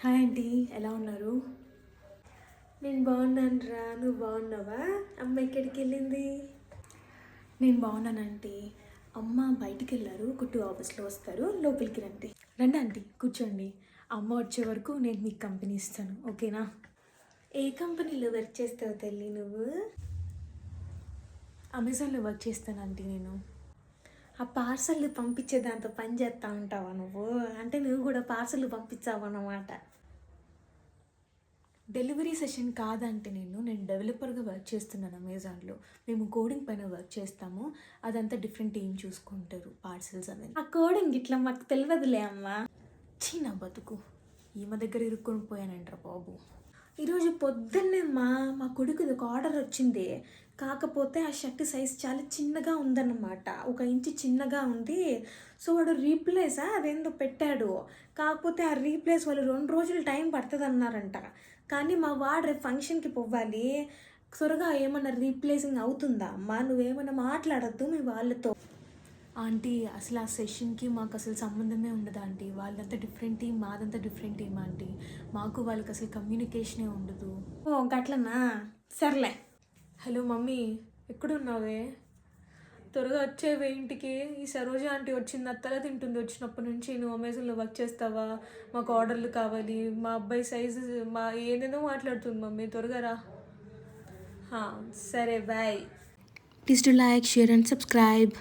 Hi aunty, ఎలా ఉన్నారు? నేను బాగున్నాను రా, నువ్వు బాగున్నావా? అమ్మ ఎక్కడికి వెళ్ళింది? నేను బాగున్నాను ఆంటీ. అమ్మ బయటికి వెళ్ళారు, ఒక 2 అవర్స్లో వస్తారు, లోపలికి రండి. రండి ఆంటీ, కూర్చోండి. అమ్మ వచ్చే వరకు నేను మీకు కంపెనీ ఇస్తాను, ఓకేనా? ఏ కంపెనీలో వర్క్ చేస్తావు తల్లి నువ్వు? అమెజాన్లో వర్క్ చేస్తాను ఆంటీ నేను. ఆ పార్సల్ పంపించే దాంతో పని చేస్తూ ఉంటావా నువ్వు? అంటే నువ్వు కూడా పార్సల్ పంపించావు అన్నమాట. డెలివరీ సెషన్ కాదంటే నేను డెవలపర్గా వర్క్ చేస్తున్నాను అమెజాన్లో. మేము కోడింగ్ పైన వర్క్ చేస్తాము. అదంతా డిఫరెంట్ టీం చూసుకుంటారు పార్సల్స్ అనేది. ఆ కోడింగ్ ఇట్లా మాకు తెలియదులే అమ్మా. చిన్న బతుకు ఈమె దగ్గర ఇరుక్కొని పోయానంటారా బాబు. ఈరోజు పొద్దున్నే మా కొడుకుది ఒక ఆర్డర్ వచ్చింది. కాకపోతే ఆ షర్ట్ సైజ్ చాలా చిన్నగా ఉందన్నమాట, 1 ఇంచు చిన్నగా ఉంది. సో వాడు రీప్లేసా అదేందో పెట్టాడు. కాకపోతే ఆ రీప్లేస్ వాళ్ళు 2 రోజులు టైం పడుతుంది అన్నారంట. కానీ మా వాడు రేపు ఫంక్షన్కి పోవాలి. త్వరగా ఏమన్నా రీప్లేసింగ్ అవుతుందా అమ్మా? నువ్వేమన్నా మాట్లాడద్దు మీ వాళ్ళతో. ఆంటీ, అసలు ఆ సెషన్కి మాకు అసలు సంబంధమే ఉండదు ఆంటీ. వాళ్ళంతా డిఫరెంట్ టీం, మాదంతా డిఫరెంట్ టీం ఆంటీ. మాకు వాళ్ళకి అసలు కమ్యూనికేషనే ఉండదు. ఓ గట్లనా? సర్లే. హలో మమ్మీ, ఎక్కడున్నావే? త్వరగా వచ్చేవే ఇంటికి. ఈ సరోజ ఆంటీ వచ్చింది, అత్తలా తింటుంది వచ్చినప్పటి నుంచి. నువ్వు అమెజాన్లో వర్క్ చేస్తావా, మాకు ఆర్డర్లు కావాలి, మా అబ్బాయి సైజు మా ఏదేదో మాట్లాడుతుంది మమ్మీ, త్వరగా రా. సరే bye. Please to like, share and subscribe.